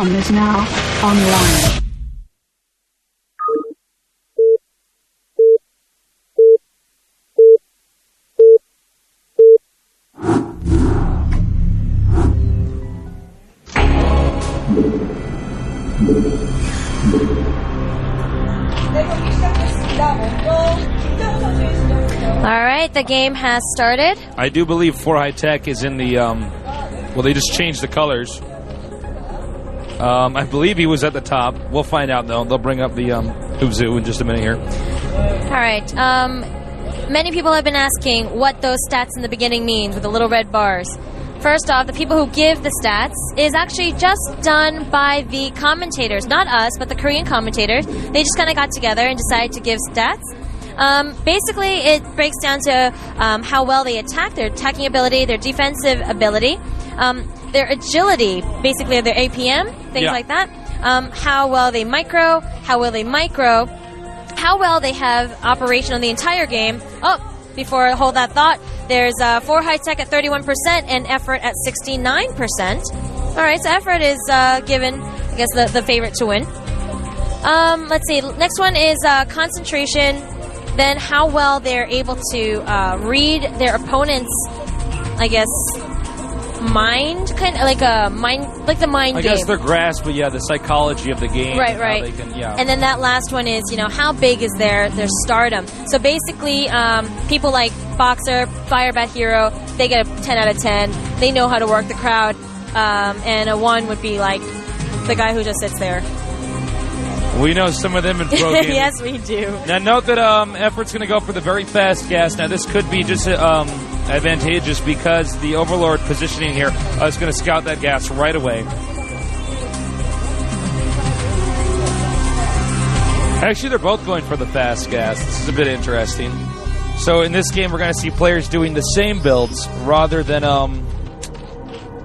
bomb is now online. All right, the game has started. I do believe 4 High Tech is in the, well, they just changed the colors. I believe he was at the top. We'll find out, though. They'll bring up the Ubzu in just a minute here. All right. Many people have been asking what those stats in the beginning mean with the little red bars. First off, the people who give the stats is actually just done by the commentators. Not us, but the Korean commentators. They just kind of got together and decided to give stats. Basically, it breaks down to how well they attack, their attacking ability, their defensive ability, their agility, basically their APM, things like that, how well they micro, how well they have operation on the entire game. Oh, before I hold that thought, there's 4 High Tech at 31% and EffOrt at 69%. All right, so EffOrt is given, I guess, the favorite to win. Let's see, next one is concentration. Then how well they're able to read their opponent's, I guess, mind, kind of like a mind, like the mind game. I guess their grasp, but yeah, the psychology of the game. Right, right. How they can, yeah. And then that last one is, how big is their stardom? So basically, people like Boxer, Firebat Hero, they get a 10 out of 10. They know how to work the crowd. And a 1 would be like the guy who just sits there. We know some of them in pro games. Yes, we do. Now, note that EffOrt's going to go for the very fast gas. Now, this could be just advantageous because the Overlord positioning here is going to scout that gas right away. Actually, they're both going for the fast gas. This is a bit interesting. So, in this game, we're going to see players doing the same builds rather than,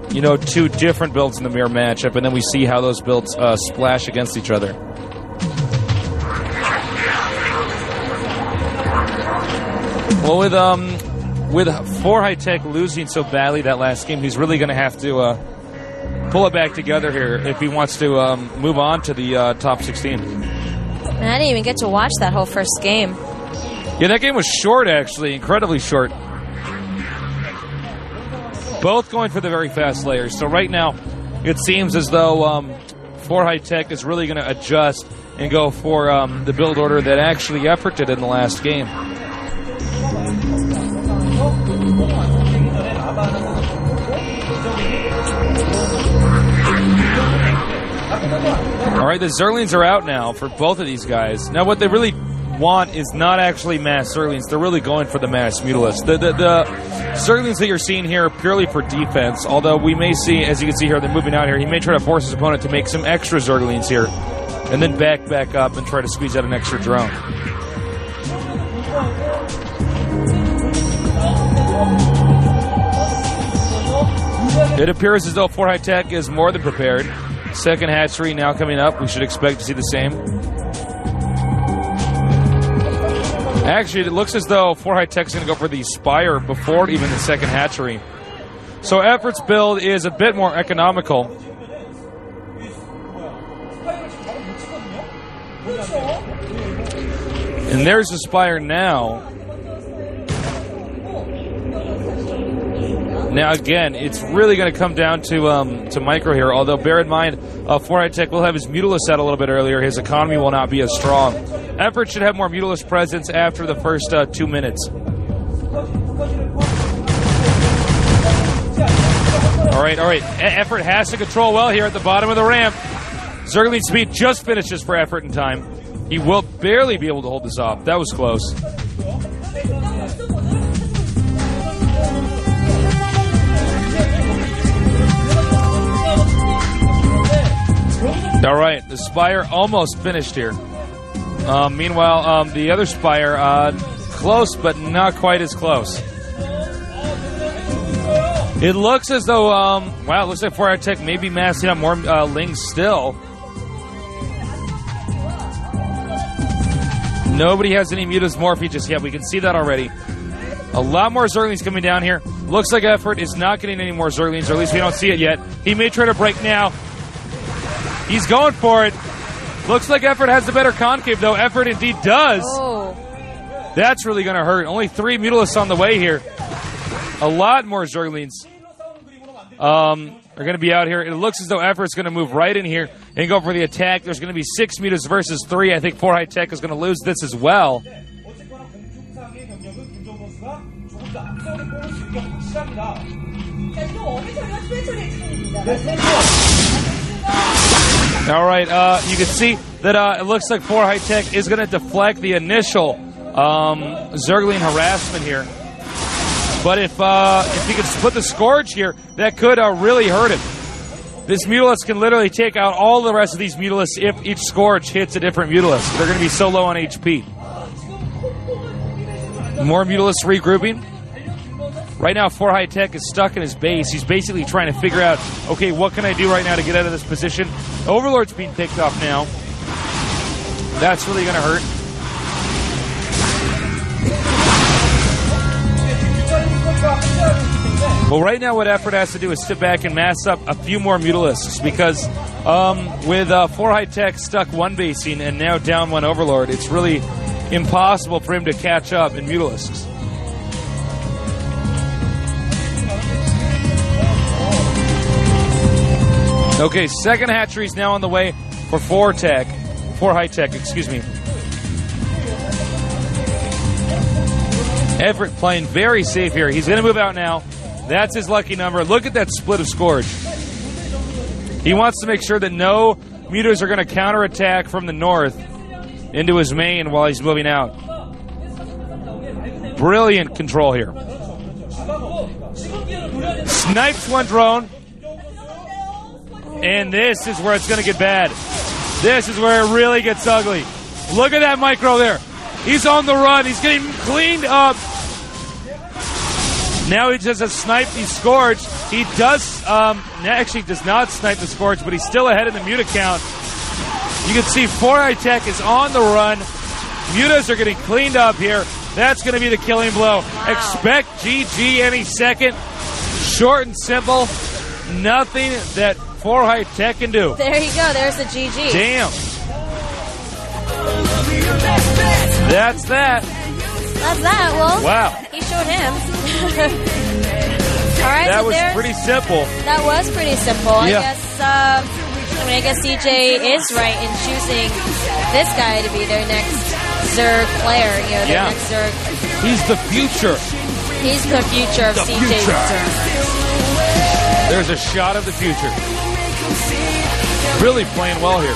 2 different builds in the mirror matchup, and then we see how those builds splash against each other. Well, with 4 High Tech losing so badly that last game, he's really going to have to pull it back together here if he wants to move on to the top 16. I didn't even get to watch that whole first game. Yeah, that game was short, actually, incredibly short. Both going for the very fast layers. So right now, it seems as though 4 High Tech is really going to adjust and go for the build order that actually EffOrt did in the last game. All right, the Zerlings are out now for both of these guys. Now, what they really want is not actually mass Zerlings. They're really going for the mass Mutalisks. The Zerlings that you're seeing here are purely for defense, although we may see, as you can see here, they're moving out here. He may try to force his opponent to make some extra Zerlings here, and then back up and try to squeeze out an extra drone. It appears as though 4 High Tech is more than prepared. Second hatchery now coming up. We should expect to see the same. Actually, it looks as though 4 High Tech is going to go for the Spire before even the second hatchery. So EffOrt's build is a bit more economical. And there's the Spire now. Now, again, it's really going to come down to micro here, although bear in mind, 4 High Tech will have his Mutalisk out a little bit earlier. His economy will not be as strong. EffOrt should have more Mutalisk presence after the first 2 minutes. All right. EffOrt has to control well here at the bottom of the ramp. Zergling speed just finishes for EffOrt in time. He will barely be able to hold this off. That was close. All right, the Spire almost finished here. Meanwhile, the other Spire, close, but not quite as close. It looks as though, wow, it looks like 4 High Tech may be massing up more Lings still. Nobody has any Mutas Morphe just yet. We can see that already. A lot more Zerlings coming down here. Looks like EffOrt is not getting any more Zerlings, or at least we don't see it yet. He may try to break now. He's going for it. Looks like EffOrt has the better concave, though. EffOrt indeed does. Oh. That's really going to hurt. Only 3 Mutalisks on the way here. A lot more Zerglings are going to be out here. It looks as though EffOrt's going to move right in here and go for the attack. There's going to be 6 Mutas versus 3. I think 4 High Tech is going to lose this as well. All right, you can see that it looks like 4 High Tech is going to deflect the initial Zergling harassment here. But if he can split the Scourge here, that could really hurt him. This Mutalisk can literally take out all the rest of these Mutalisks if each Scourge hits a different Mutalisk. They're going to be so low on HP. More Mutalisks regrouping. Right now, 4 High Tech is stuck in his base. He's basically trying to figure out, okay, what can I do right now to get out of this position? Overlord's being picked off now. That's really going to hurt. Well, right now what EffOrt has to do is sit back and mass up a few more Mutalisks because with 4 High Tech stuck 1 basing and now down 1 Overlord, it's really impossible for him to catch up in Mutalisks. Okay, second hatchery is now on the way for 4 High Tech, excuse me. EffOrt playing very safe here. He's going to move out now. That's his lucky number. Look at that split of Scourge. He wants to make sure that no Mutas are going to counterattack from the north into his main while he's moving out. Brilliant control here. Snipes 1 drone. And this is where it's going to get bad. This is where it really gets ugly. Look at that micro there. He's on the run. He's getting cleaned up. Now he just has sniped the Scourge. He does, actually does not snipe the Scourge, but he's still ahead in the Muta count. You can see 4 High Tech is on the run. Mutas are getting cleaned up here. That's going to be the killing blow. Wow. Expect GG any second. Short and simple. Nothing that 4 High Tech can do. There you go. There's the GG. Damn. That's that. That's that. Well, wow. He showed him. All right. That so was pretty simple. That was pretty simple. Yeah. I guess DJ is right in choosing this guy to be their next Zerg player. You know, their next Zerg. He's the future. He's the future of CJ Zerg. There's a shot of the future. Really playing well here.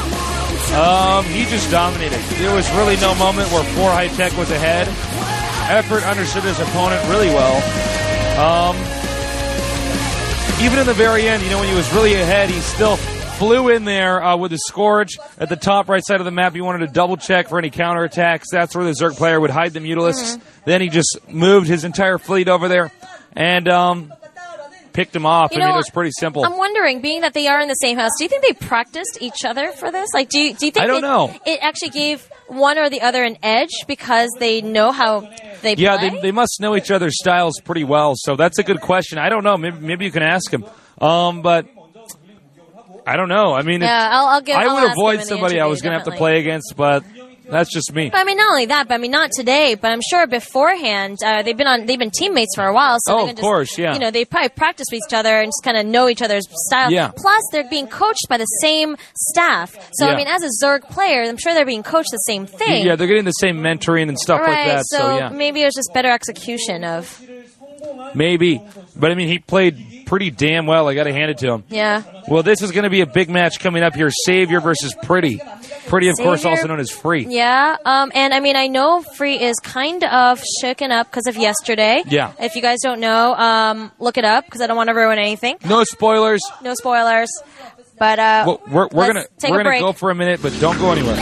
He just dominated. There was really no moment where 4 High Tech was ahead. EffOrt understood his opponent really well. Even in the very end, you know, when he was really ahead, he still flew in there with his Scourge at the top right side of the map. He wanted to double check for any counterattacks. That's where the Zerg player would hide the Mutalisks. Then he just moved his entire fleet over there and picked him off. I mean, it was pretty simple. I'm wondering, being that they are in the same house, do you think they practiced each other for this? Like, do you think I don't know. It actually gave one or the other an edge because they know how they play? Yeah, they must know each other's styles pretty well. So that's a good question. I don't know. Maybe you can ask him. But I don't know. I mean, I'll I would avoid somebody I was going to have to play against, but that's just me. But I mean, not only that, but I mean, not today, but I'm sure beforehand they've been teammates for a while. So of course, yeah. You know, they probably practice with each other and just kind of know each other's style. Yeah. Plus, they're being coached by the same staff. So I mean, as a Zerg player, I'm sure they're being coached the same thing. Yeah, they're getting the same mentoring and stuff like that. So yeah, maybe it was just better execution of. Maybe, but I mean, he played pretty damn well. I got to hand it to him. Yeah. Well, this is going to be a big match coming up here. Savior versus Pretty. Pretty, of course, also known as Free. Yeah. And I mean, I know Free is kind of shaken up because of yesterday. Yeah. If you guys don't know, look it up because I don't want to ruin anything. No spoilers. No spoilers. But well, we're gonna go for a minute, but don't go anywhere.